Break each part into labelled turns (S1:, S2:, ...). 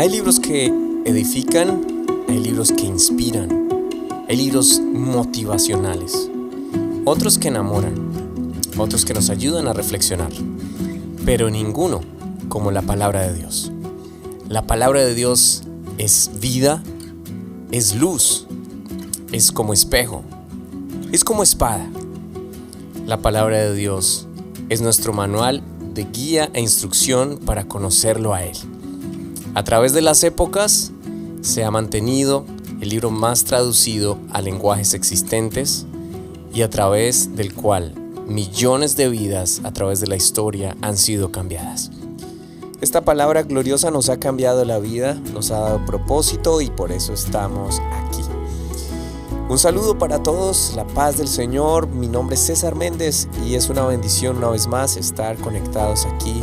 S1: Hay libros que edifican, hay libros que inspiran, hay libros motivacionales, otros que enamoran, otros que nos ayudan a reflexionar, pero ninguno como la palabra de Dios. La palabra de Dios es vida, es luz, es como espejo, es como espada. La palabra de Dios es nuestro manual de guía e instrucción para conocerlo a Él. A través de las épocas se ha mantenido el libro más traducido a lenguajes existentes y a través del cual millones de vidas a través de la historia han sido cambiadas. Esta palabra gloriosa nos ha cambiado la vida, nos ha dado propósito y por eso estamos aquí. Un saludo para todos, la paz del Señor. Mi nombre es César Méndez y es una bendición una vez más estar conectados aquí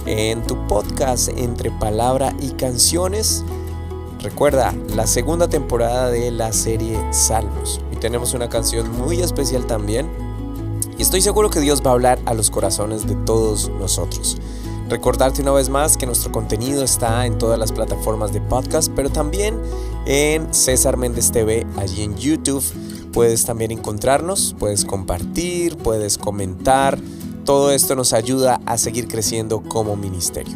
S1: en tu podcast Entre Palabra y Canciones. Recuerda, la segunda temporada de la serie Salmos. Y tenemos una canción muy especial también. Y estoy seguro que Dios va a hablar a los corazones de todos nosotros. Recordarte una vez más que nuestro contenido está en todas las plataformas de podcast, pero también en César Méndez TV, allí en YouTube. Puedes también encontrarnos, puedes compartir, puedes comentar. Todo esto nos ayuda a seguir creciendo como ministerio.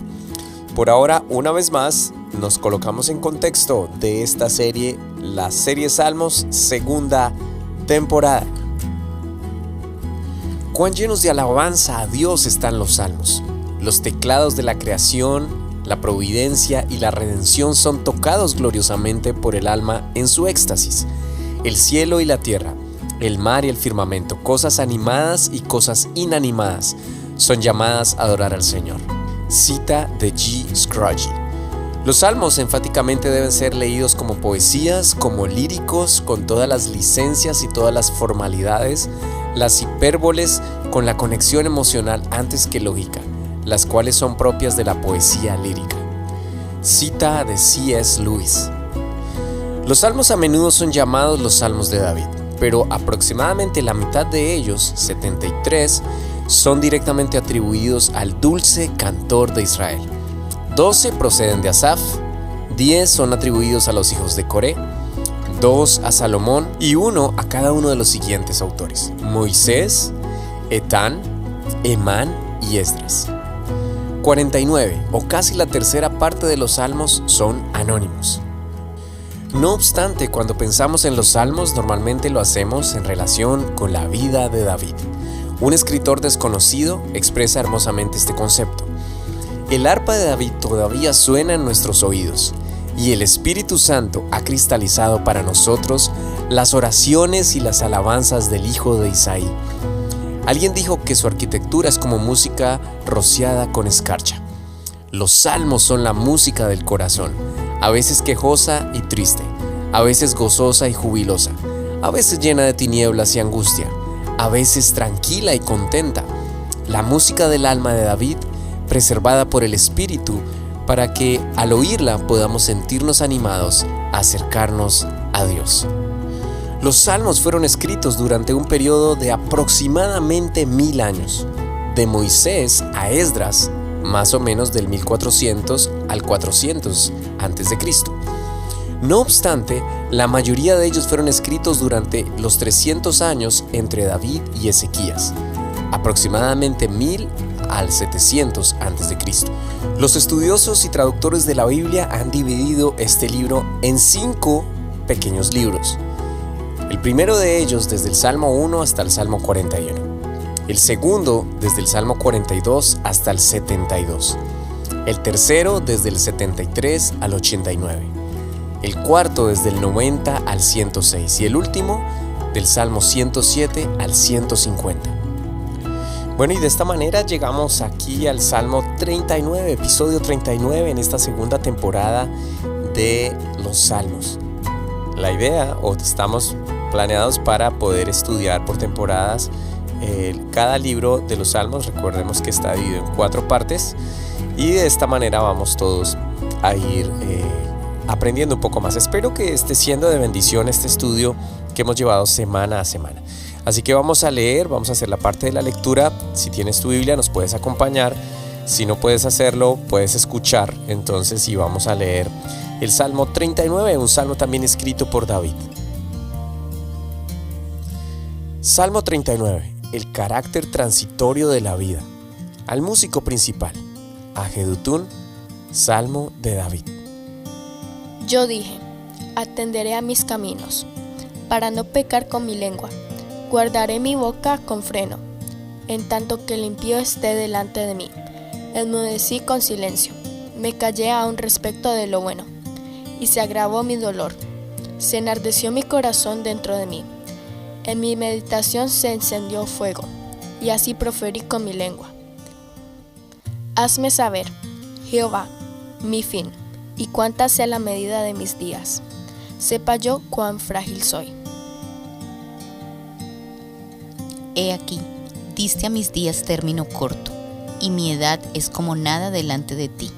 S1: Por ahora, una vez más, nos colocamos en contexto de esta serie, la serie Salmos, segunda temporada. Cuán llenos de alabanza a Dios están los salmos. Los teclados de la creación, la providencia y la redención son tocados gloriosamente por el alma en su éxtasis. El cielo y la tierra, el mar y el firmamento, cosas animadas y cosas inanimadas, son llamadas a adorar al Señor. Cita de G. Scroggie. Los salmos enfáticamente deben ser leídos como poesías, como líricos, con todas las licencias y todas las formalidades, las hipérboles, con la conexión emocional antes que lógica, las cuales son propias de la poesía lírica. Cita de C.S. Lewis. Los salmos a menudo son llamados los salmos de David, pero aproximadamente la mitad de ellos, 73, son directamente atribuidos al dulce cantor de Israel. 12 proceden de Asaf, 10 son atribuidos a los hijos de Coré, 2 a Salomón y 1 a cada uno de los siguientes autores: Moisés, Etán, Emán y Esdras. 49, o casi la tercera parte de los salmos, son anónimos. No obstante, cuando pensamos en los salmos, normalmente lo hacemos en relación con la vida de David. Un escritor desconocido expresa hermosamente este concepto. El arpa de David todavía suena en nuestros oídos, y el Espíritu Santo ha cristalizado para nosotros las oraciones y las alabanzas del hijo de Isaí. Alguien dijo que su arquitectura es como música rociada con escarcha. Los salmos son la música del corazón, a veces quejosa y triste, a veces gozosa y jubilosa, a veces llena de tinieblas y angustia, a veces tranquila y contenta. La música del alma de David, preservada por el Espíritu, para que al oírla podamos sentirnos animados a acercarnos a Dios. Los salmos fueron escritos durante un periodo de aproximadamente 1000 años, de Moisés a Esdras, más o menos del 1400 al 400 a.C. No obstante, la mayoría de ellos fueron escritos durante los 300 años entre David y Ezequías, aproximadamente 1000 al 700 a.C. Los estudiosos y traductores de la Biblia han dividido este libro en 5 pequeños libros. El primero de ellos desde el Salmo 1 hasta el Salmo 41. El segundo desde el Salmo 42 hasta el 72. El tercero desde el 73 al 89. El cuarto desde el 90 al 106. Y el último del Salmo 107 al 150. Bueno, y de esta manera llegamos aquí al Salmo 39, episodio 39 en esta segunda temporada de los Salmos. La idea, o estamos planeados para poder estudiar por temporadas cada libro de los Salmos. Recordemos que está dividido en 4 partes y de esta manera vamos todos a ir aprendiendo un poco más. Espero que esté siendo de bendición este estudio que hemos llevado semana a semana. Así que vamos a leer, vamos a hacer la parte de la lectura. Si tienes tu Biblia nos puedes acompañar Si no puedes hacerlo, puedes escuchar entonces y vamos a leer el Salmo 39, un salmo también escrito por David. Salmo 39, el carácter transitorio de la vida. Al músico principal, a Jedutún, salmo de David.
S2: Yo dije, atenderé a mis caminos, para no pecar con mi lengua. Guardaré mi boca con freno, en tanto que el impío esté delante de mí. Enmudecí con silencio, me callé aún respecto de lo bueno, y se agravó mi dolor. Se enardeció mi corazón dentro de mí. En mi meditación se encendió fuego, y así proferí con mi lengua. Hazme saber, Jehová, mi fin, y cuánta sea la medida de mis días. Sepa yo cuán frágil soy.
S3: He aquí, diste a mis días término corto, y mi edad es como nada delante de ti.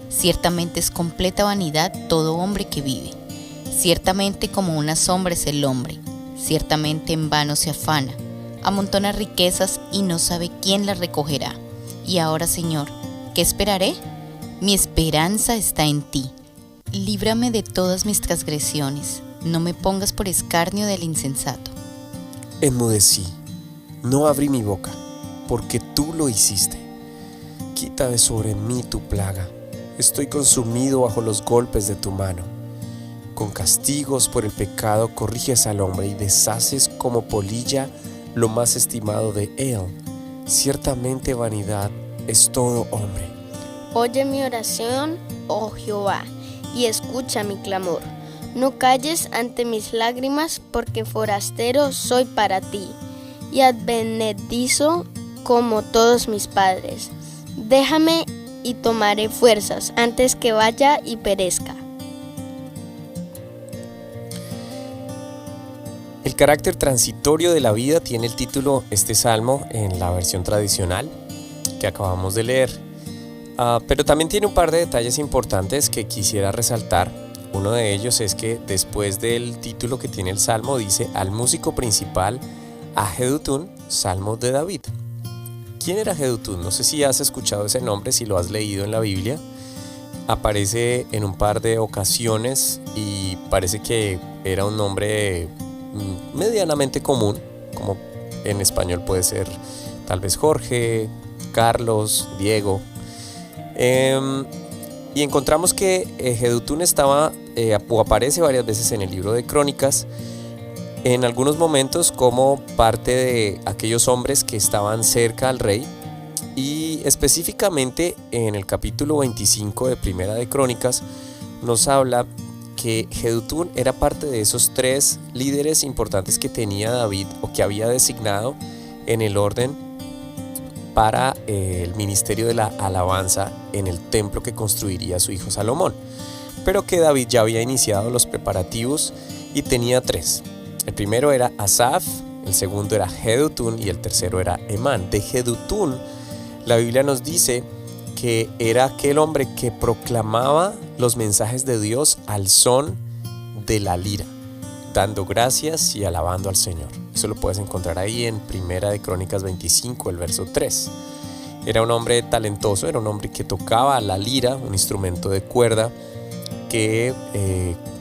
S3: Ciertamente es completa vanidad todo hombre que vive. Ciertamente como una sombra es el hombre. Ciertamente en vano se afana, amontona riquezas y no sabe quién las recogerá. Y ahora, Señor, ¿qué esperaré? Mi esperanza está en ti. Líbrame de todas mis transgresiones, no me pongas por escarnio del insensato.
S1: Enmudecí, no abrí mi boca, porque tú lo hiciste. Quita de sobre mí tu plaga, estoy consumido bajo los golpes de tu mano. Con castigos por el pecado corriges al hombre y deshaces como polilla lo más estimado de él. Ciertamente vanidad es todo hombre.
S4: Oye mi oración, oh Jehová, y escucha mi clamor. No calles ante mis lágrimas, porque forastero soy para ti, y advenedizo como todos mis padres. Déjame y tomaré fuerzas antes que vaya y perezca.
S1: El carácter transitorio de la vida tiene el título este salmo en la versión tradicional que acabamos de leer. Pero también tiene un par de detalles importantes que quisiera resaltar. Uno de ellos es que después del título que tiene el salmo dice al músico principal, a Jedutún, salmo de David. ¿Quién era Jedutún? No sé si has escuchado ese nombre, si lo has leído en la Biblia. Aparece en un par de ocasiones y parece que era un nombre medianamente común, como en español puede ser tal vez Jorge, Carlos, Diego. Y encontramos que Jedutún estaba o aparece varias veces en el libro de Crónicas, en algunos momentos como parte de aquellos hombres que estaban cerca al rey, y específicamente en el capítulo 25 de Primera de Crónicas nos habla que Jedutún era parte de esos 3 líderes importantes que tenía David o que había designado en el orden para el ministerio de la alabanza en el templo que construiría su hijo Salomón, pero que David ya había iniciado los preparativos y tenía 3. El primero era Asaf, el segundo era Jedutún y el tercero era Emán. De Jedutún, la Biblia nos dice que era aquel hombre que proclamaba los mensajes de Dios al son de la lira, dando gracias y alabando al Señor. Eso lo puedes encontrar ahí en Primera de Crónicas 25, el verso 3. Era un hombre talentoso, era un hombre que tocaba la lira, un instrumento de cuerda que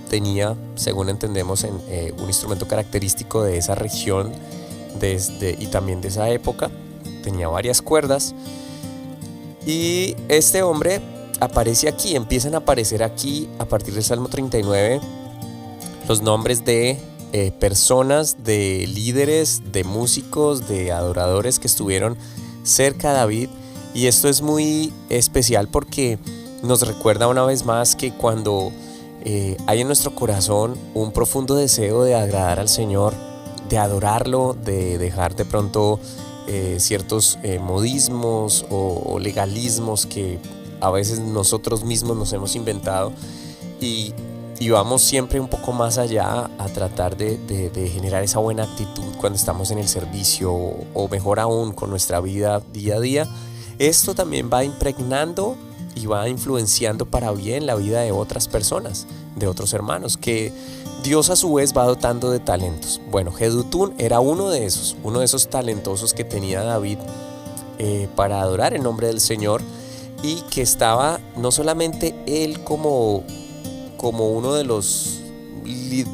S1: tenía, según entendemos, un instrumento característico de esa región y también de esa época. Tenía varias cuerdas. Y este hombre aparece aquí, empiezan a aparecer aquí a partir del Salmo 39 los nombres de personas, de líderes, de músicos, de adoradores que estuvieron cerca de David. Y esto es muy especial porque nos recuerda una vez más que cuando hay en nuestro corazón un profundo deseo de agradar al Señor, de adorarlo, de dejar de pronto ciertos modismos o legalismos que a veces nosotros mismos nos hemos inventado y vamos siempre un poco más allá a tratar de generar esa buena actitud cuando estamos en el servicio o mejor aún con nuestra vida día a día. Esto también va impregnando y va influenciando para bien la vida de otras personas, de otros hermanos, que Dios a su vez va dotando de talentos. Bueno, Jedutún era uno de esos talentosos que tenía David para adorar el nombre del Señor. y que estaba no solamente él como uno de los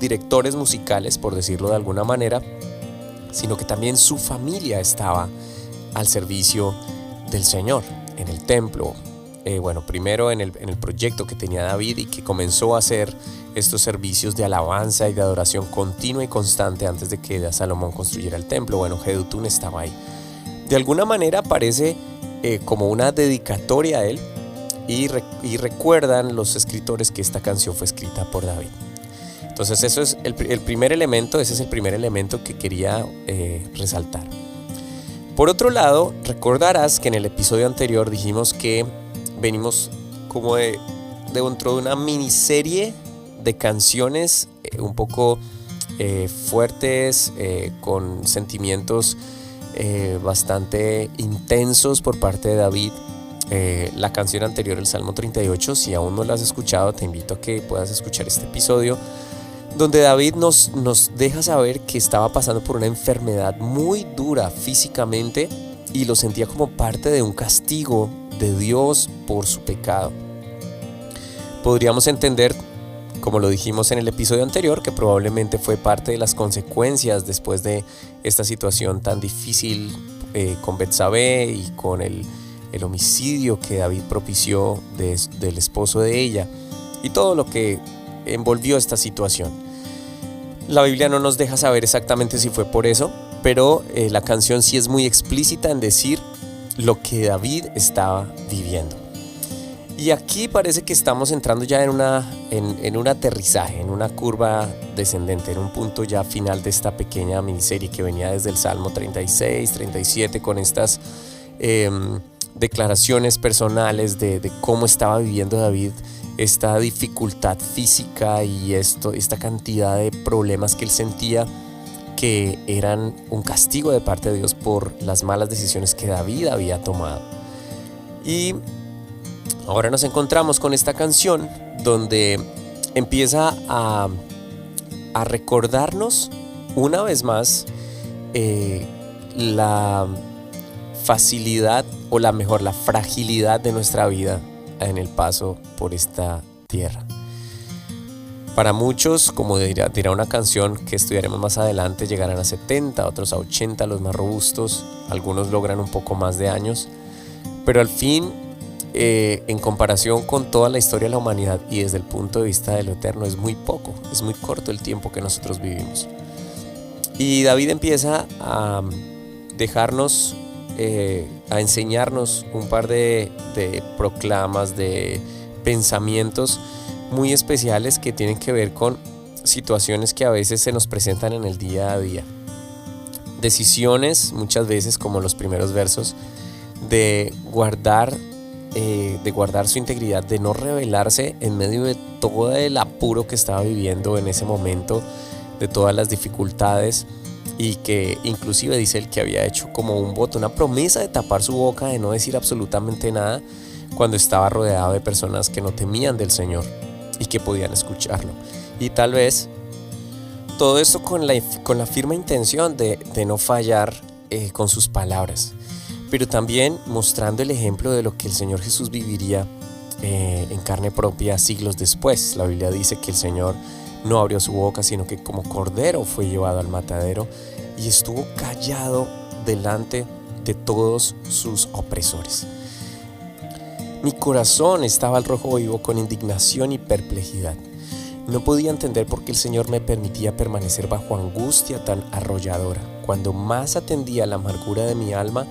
S1: directores musicales, por decirlo de alguna manera, sino que también su familia estaba al servicio del Señor en el templo. Primero en el proyecto que tenía David y que comenzó a hacer estos servicios de alabanza y de adoración continua y constante antes de que Salomón construyera el templo. Jedutún estaba ahí. De alguna manera parece como una dedicatoria a él y recuerdan los escritores que esta canción fue escrita por David. Entonces eso es el primer elemento, ese es el primer elemento que quería resaltar. Por otro lado, recordarás que en el episodio anterior dijimos que venimos como dentro de una miniserie de canciones un poco fuertes, con sentimientos bastante intensos por parte de David. La canción anterior, el Salmo 38, si aún no la has escuchado, te invito a que puedas escuchar este episodio, donde David nos deja saber que estaba pasando por una enfermedad muy dura físicamente y lo sentía como parte de un castigo de Dios por su pecado. Podríamos entender, como lo dijimos en el episodio anterior, que probablemente fue parte de las consecuencias después de esta situación tan difícil con Betsabé y con el homicidio que David propició del esposo de ella y todo lo que envolvió esta situación. La Biblia no nos deja saber exactamente si fue por eso, pero la canción sí es muy explícita en decir lo que David estaba viviendo. Y aquí parece que estamos entrando ya en un aterrizaje, en una curva descendente, en un punto ya final de esta pequeña miniserie que venía desde el Salmo 36, 37, con estas declaraciones personales de cómo estaba viviendo David esta dificultad física y esta cantidad de problemas que él sentía, que eran un castigo de parte de Dios por las malas decisiones que David había tomado. Y ahora nos encontramos con esta canción donde empieza a recordarnos una vez más la facilidad o la fragilidad de nuestra vida en el paso por esta tierra. Para muchos, como dirá una canción que estudiaremos más adelante, llegarán a 70, otros a 80, los más robustos, algunos logran un poco más de años, pero al fin, en comparación con toda la historia de la humanidad y desde el punto de vista de lo eterno, es muy poco, es muy corto el tiempo que nosotros vivimos. Y David empieza a dejarnos, a enseñarnos un par de proclamas, de pensamientos muy especiales que tienen que ver con situaciones que a veces se nos presentan en el día a día. Decisiones, muchas veces, como los primeros versos, de guardar su integridad, de no rebelarse en medio de todo el apuro que estaba viviendo en ese momento, de todas las dificultades, y que inclusive dice él que había hecho como un voto, una promesa de tapar su boca, de no decir absolutamente nada cuando estaba rodeado de personas que no temían del Señor y que podían escucharlo. Y tal vez todo esto con la firme intención de no fallar con sus palabras, pero también mostrando el ejemplo de lo que el Señor Jesús viviría en carne propia siglos después. La Biblia dice que el Señor no abrió su boca, sino que como cordero fue llevado al matadero y estuvo callado delante de todos sus opresores. Mi corazón estaba al rojo vivo con indignación y perplejidad. No podía entender por qué el Señor me permitía permanecer bajo angustia tan arrolladora. Cuando más atendía la amargura de mi alma,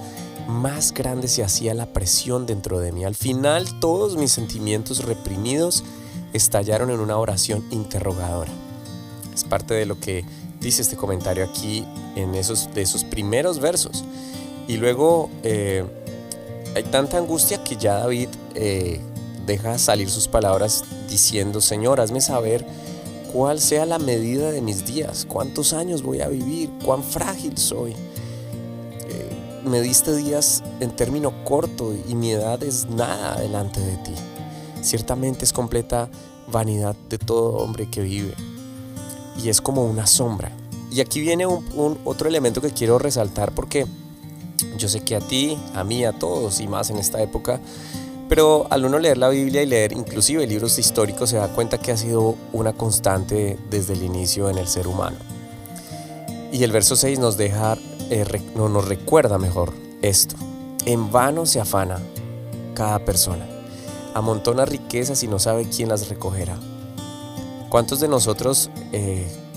S1: más grande se hacía la presión dentro de mí. Al final, todos mis sentimientos reprimidos estallaron en una oración interrogadora. Es parte de lo que dice este comentario aquí de esos primeros versos. Y luego hay tanta angustia que ya David deja salir sus palabras diciendo: Señor, hazme saber cuál sea la medida de mis días, cuántos años voy a vivir, cuán frágil soy. Me diste días en término corto y mi edad es nada delante de ti. Ciertamente es completa vanidad de todo hombre que vive, y es como una sombra. Y aquí viene otro elemento que quiero resaltar, porque yo sé que a ti, a mí, a todos, y más en esta época, Pero al uno leer la Biblia y leer inclusive libros históricos se da cuenta que ha sido una constante desde el inicio en el ser humano. Y el verso 6 nos recuerda mejor esto. En vano se afana cada persona, amontona riquezas y no sabe quién las recogerá. ¿Cuántos de nosotros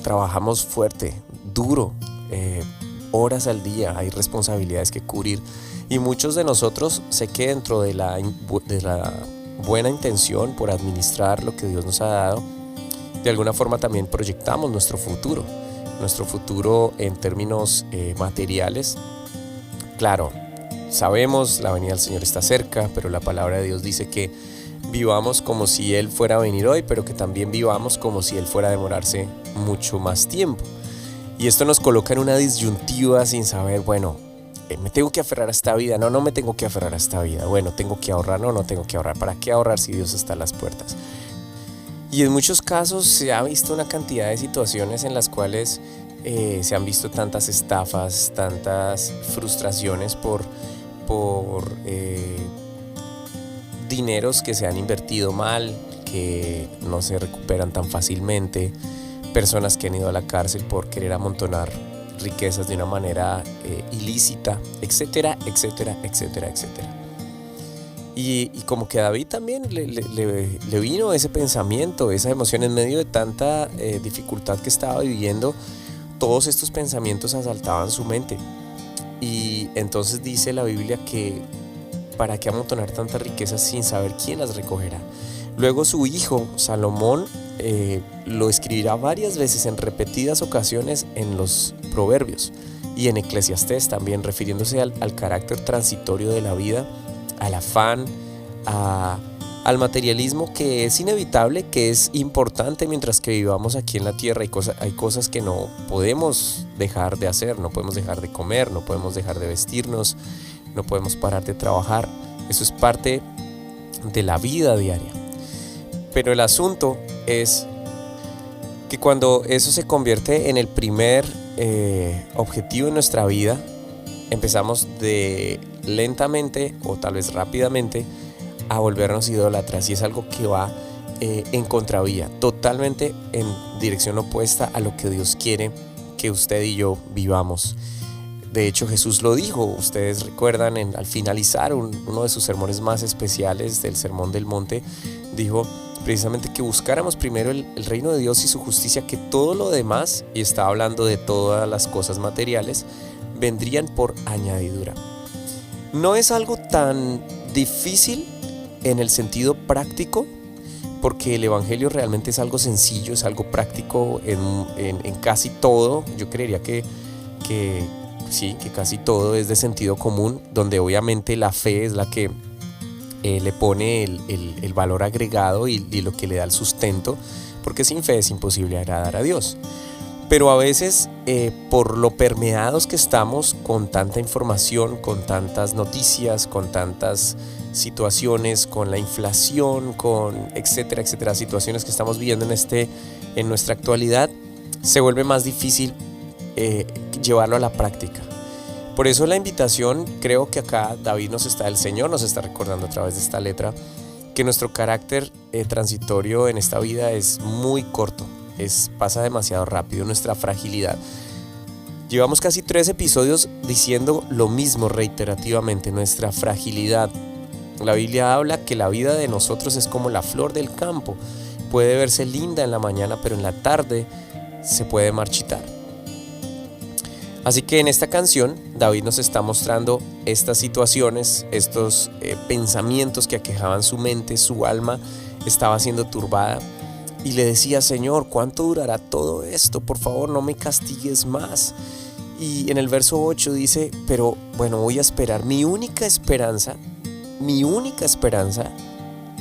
S1: trabajamos fuerte, duro, horas al día? Hay responsabilidades que cubrir y muchos de nosotros sé que dentro de la buena intención por administrar lo que Dios nos ha dado, de alguna forma también proyectamos nuestro futuro en términos materiales. Claro, sabemos la venida del Señor está cerca, pero la palabra de Dios dice que vivamos como si Él fuera a venir hoy, pero que también vivamos como si Él fuera a demorarse mucho más tiempo. Y esto nos coloca en una disyuntiva sin saber, bueno, me tengo que aferrar a esta vida, no me tengo que aferrar a esta vida, bueno, tengo que ahorrar, no tengo que ahorrar, ¿para qué ahorrar si Dios está a las puertas? Y en muchos casos se ha visto una cantidad de situaciones en las cuales se han visto tantas estafas, tantas frustraciones por dineros que se han invertido mal, que no se recuperan tan fácilmente, personas que han ido a la cárcel por querer amontonar riquezas de una manera ilícita, etcétera, etcétera, etcétera, etcétera. Y como que a David también le vino ese pensamiento, esa emoción en medio de tanta dificultad que estaba viviendo. Todos estos pensamientos asaltaban su mente. Y entonces dice la Biblia que ¿para qué amontonar tantas riquezas sin saber quién las recogerá? Luego su hijo Salomón lo escribirá varias veces en repetidas ocasiones en los Proverbios y en Eclesiastés también, refiriéndose al carácter transitorio de la vida, al afán, al materialismo que es inevitable, que es importante mientras que vivamos aquí en la tierra. Hay cosas que no podemos dejar de hacer, no podemos dejar de comer, no podemos dejar de vestirnos, no podemos parar de trabajar. Eso es parte de la vida diaria. Pero el asunto es que cuando eso se convierte en el primer objetivo en nuestra vida, empezamos de lentamente o tal vez rápidamente a volvernos idólatras, y es algo que va en contravía, totalmente en dirección opuesta a lo que Dios quiere que usted y yo vivamos. De hecho, Jesús lo dijo, ustedes recuerdan al finalizar uno de sus sermones más especiales del Sermón del Monte, dijo precisamente que buscáramos primero el reino de Dios y su justicia, que todo lo demás, y estaba hablando de todas las cosas materiales, vendrían por añadidura. No es algo tan difícil en el sentido práctico, porque el evangelio realmente es algo sencillo, es algo práctico en casi todo. Yo creería que sí, que casi todo es de sentido común, donde obviamente la fe es la que le pone el valor agregado y lo que le da el sustento, porque sin fe es imposible agradar a Dios. Pero a veces por lo permeados que estamos con tanta información, con tantas noticias, con tantas situaciones, con la inflación, con etcétera, etcétera, situaciones que estamos viviendo en nuestra actualidad, se vuelve más difícil llevarlo a la práctica. Por eso la invitación, creo que acá el Señor nos está recordando a través de esta letra que nuestro carácter transitorio en esta vida es muy corto, pasa demasiado rápido, nuestra fragilidad. Llevamos casi 3 episodios diciendo lo mismo reiterativamente, nuestra fragilidad. La Biblia habla que la vida de nosotros es como la flor del campo, puede verse linda en la mañana, pero en la tarde se puede marchitar. Así que en esta canción David nos está mostrando estas situaciones, estos pensamientos que aquejaban su mente, su alma estaba siendo turbada, y le decía: Señor, ¿cuánto durará todo esto? Por favor, no me castigues más. Y en el verso 8 dice: pero bueno, voy a esperar, mi única esperanza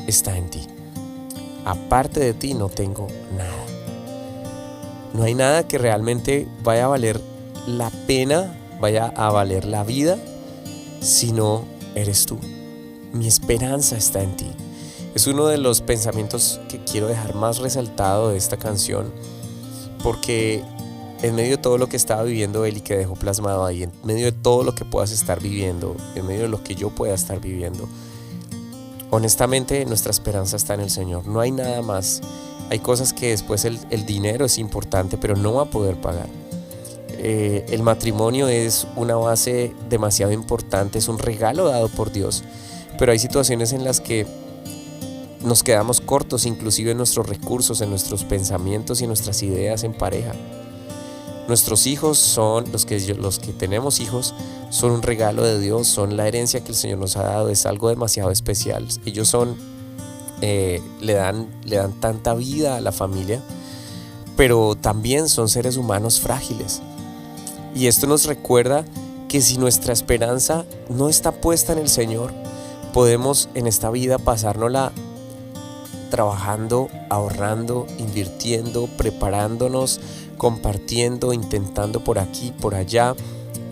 S1: está en ti. Aparte de ti no tengo nada. No hay nada que realmente vaya a valer la pena, vaya a valer la vida, si no eres tú. Mi esperanza está en ti. Es uno de los pensamientos que quiero dejar más resaltado de esta canción, porque en medio de todo lo que estaba viviendo él y que dejó plasmado ahí, en medio de todo lo que puedas estar viviendo, en medio de lo que yo pueda estar viviendo, honestamente nuestra esperanza está en el Señor, no hay nada más. Hay cosas que después el dinero es importante, pero no va a poder pagar. El matrimonio es una base demasiado importante, es un regalo dado por Dios, pero hay situaciones en las que nos quedamos cortos, inclusive en nuestros recursos, en nuestros pensamientos y nuestras ideas en pareja. Nuestros hijos son, los que tenemos hijos, son un regalo de Dios, son la herencia que el Señor nos ha dado, es algo demasiado especial. Ellos le dan tanta vida a la familia, pero también son seres humanos frágiles. Y esto nos recuerda que si nuestra esperanza no está puesta en el Señor, podemos en esta vida pasárnosla trabajando, ahorrando, invirtiendo, preparándonos, compartiendo, intentando por aquí, por allá,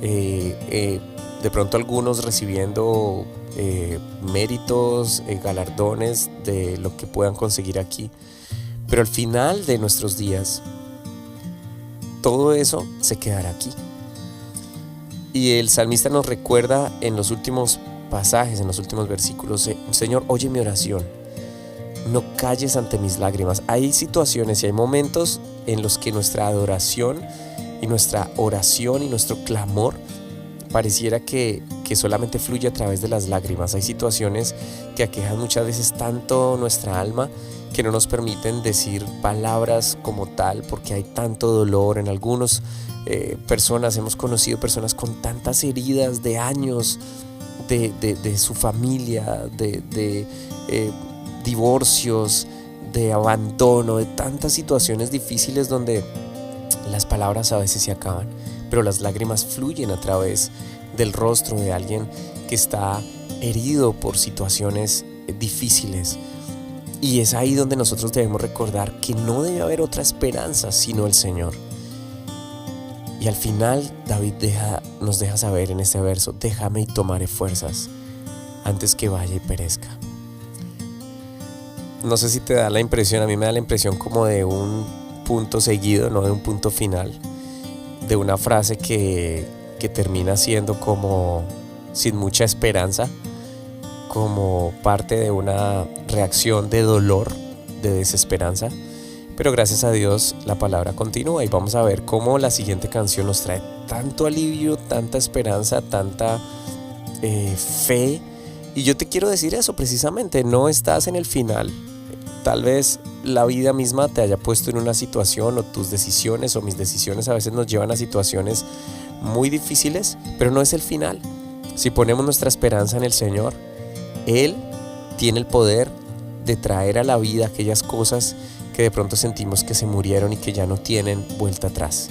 S1: de pronto algunos recibiendo méritos, galardones de lo que puedan conseguir aquí. Pero al final de nuestros días, todo eso se quedará aquí. Y el salmista nos recuerda en los últimos pasajes, en los últimos versículos: Señor, oye mi oración, no calles ante mis lágrimas. Hay situaciones y hay momentos en los que nuestra adoración y nuestra oración y nuestro clamor pareciera que solamente fluye a través de las lágrimas. Hay situaciones que aquejan muchas veces tanto nuestra alma que no nos permiten decir palabras como tal, porque hay tanto dolor. En algunas personas hemos conocido personas con tantas heridas de años de su familia, de divorcios, de abandono, de tantas situaciones difíciles donde las palabras a veces se acaban, pero las lágrimas fluyen a través del rostro de alguien que está herido por situaciones difíciles. Y es ahí donde nosotros debemos recordar que no debe haber otra esperanza sino el Señor. Y al final David nos deja saber en este verso: déjame y tomaré fuerzas antes que vaya y perezca. No sé si te da la impresión, a mí me da la impresión como de un punto seguido, no de un punto final, de una frase que termina siendo como sin mucha esperanza, como parte de una reacción de dolor, de desesperanza. Pero gracias a Dios la palabra continúa y vamos a ver cómo la siguiente canción nos trae tanto alivio, tanta esperanza, tanta fe. Y yo te quiero decir eso precisamente: no estás en el final. Tal vez la vida misma te haya puesto en una situación, o tus decisiones o mis decisiones a veces nos llevan a situaciones muy difíciles, pero no es el final. Si ponemos nuestra esperanza en el Señor, Él tiene el poder de traer a la vida aquellas cosas que de pronto sentimos que se murieron y que ya no tienen vuelta atrás.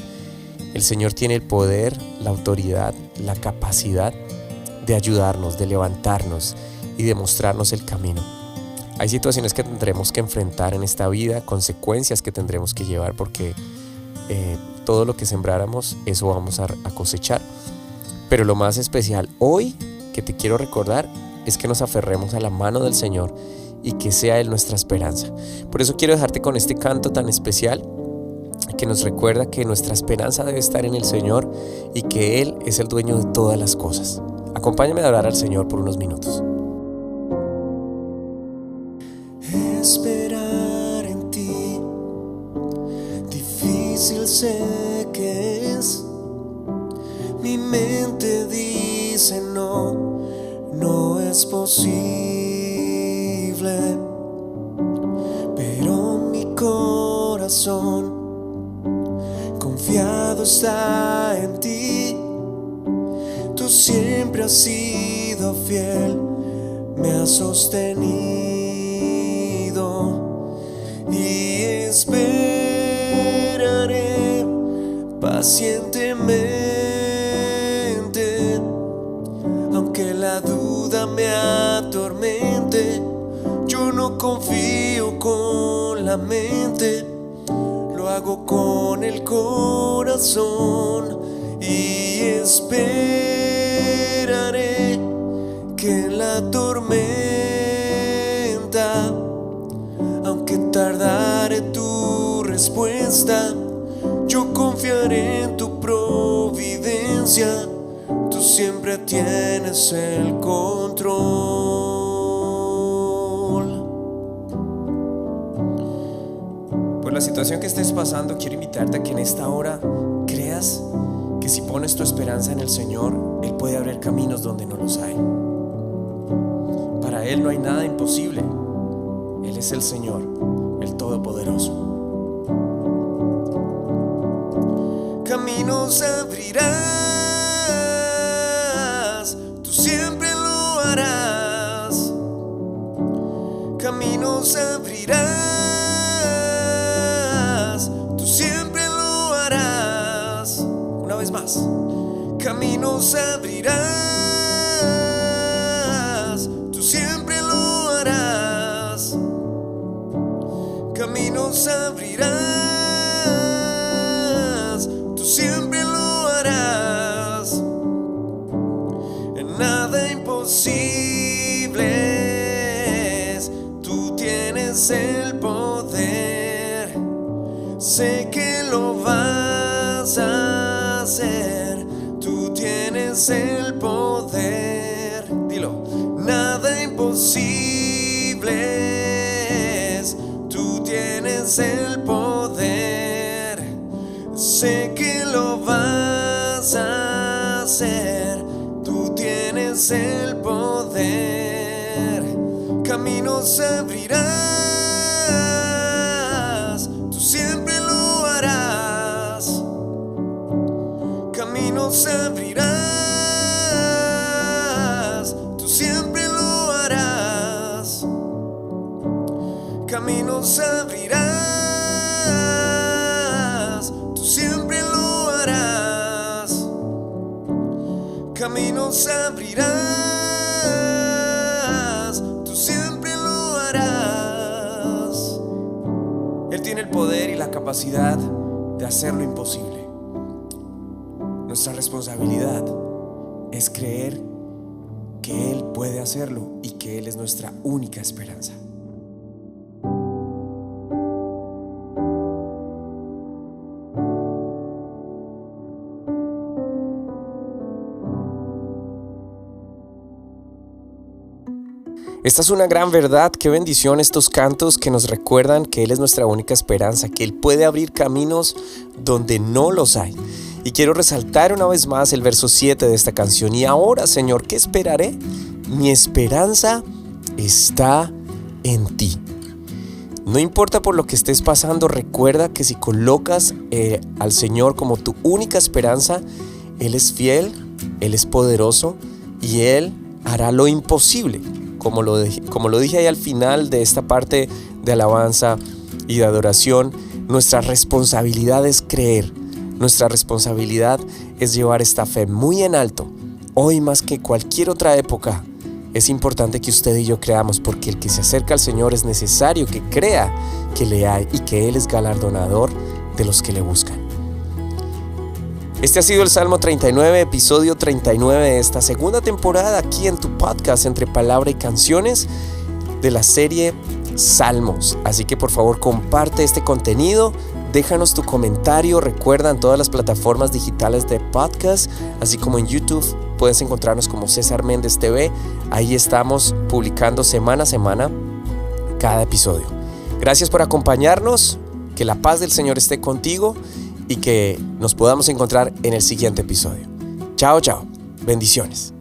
S1: El Señor tiene el poder, la autoridad, la capacidad de ayudarnos, de levantarnos y de mostrarnos el camino. Hay situaciones que tendremos que enfrentar en esta vida, consecuencias que tendremos que llevar, porque todo lo que sembráramos, eso vamos a cosechar. Pero lo más especial hoy que te quiero recordar es que nos aferremos a la mano del Señor y que sea Él nuestra esperanza. Por eso quiero dejarte con este canto tan especial que nos recuerda que nuestra esperanza debe estar en el Señor y que Él es el dueño de todas las cosas. Acompáñame a orar al Señor por unos minutos.
S5: Esperar en ti, difícil sé que es. Mi mente dice no es posible, pero mi corazón confiado está en ti. Tú siempre has sido fiel, me has sostenido y esperaré pacientemente, aunque la duda me atormente. Yo no confío con la mente, lo hago con el corazón y esperaré que en la tormenta, aunque tardare tu respuesta, yo confiaré en tu providencia. Tú siempre tienes el control.
S1: la situación que estés pasando, quiero invitarte a que en esta hora creas que si pones tu esperanza en el Señor, Él puede abrir caminos donde no los hay. Para Él no hay nada imposible. Él es el Señor, el Todopoderoso.
S5: Caminos abrirás, tú siempre lo harás. Caminos abrirás, tú siempre lo harás. Una vez más. Caminos abrirás, tú siempre lo harás. Caminos abrirás, tú siempre lo harás. En nada imposible, tú tienes el poder. Sé que lo vas a hacer. Tú tienes el poder. Dilo. Nada imposible, tú tienes el poder. Sé que lo vas a hacer. Tú tienes el poder. Caminos abrirás, tú siempre lo harás. Caminos abrirás, tú siempre lo harás. Caminos abrirás, tú siempre lo harás. Caminos abrirás, tú siempre lo harás. Él tiene el poder y la capacidad de hacer lo imposible. Nuestra responsabilidad es creer que Él puede hacerlo y que Él es nuestra única esperanza. Esta es una gran verdad. Qué bendición estos cantos que nos recuerdan que Él es nuestra única esperanza, que Él puede abrir caminos donde no los hay. Y quiero resaltar una vez más el verso 7 de esta canción. Y ahora, Señor, ¿qué esperaré? Mi esperanza está en ti. No importa por lo que estés pasando, recuerda que si colocas al Señor como tu única esperanza, Él es fiel, Él es poderoso y Él hará lo imposible. Como lo dije ahí al final de esta parte de alabanza y de adoración, nuestra responsabilidad es creer. Nuestra responsabilidad es llevar esta fe muy en alto. Hoy más que cualquier otra época, es importante que usted y yo creamos, porque el que se acerca al Señor es necesario que crea que le hay y que Él es galardonador de los que le buscan. Este ha sido el Salmo 39, episodio 39 de esta segunda temporada aquí en tu podcast Entre Palabra y Canciones de la serie Salmos. Así que por favor comparte este contenido, déjanos tu comentario, recuerda en todas las plataformas digitales de podcast, así como en YouTube puedes encontrarnos como César Méndez TV. Ahí estamos publicando semana a semana cada episodio. Gracias por acompañarnos, que la paz del Señor esté contigo y que nos podamos encontrar en el siguiente episodio. Chao, chao. Bendiciones.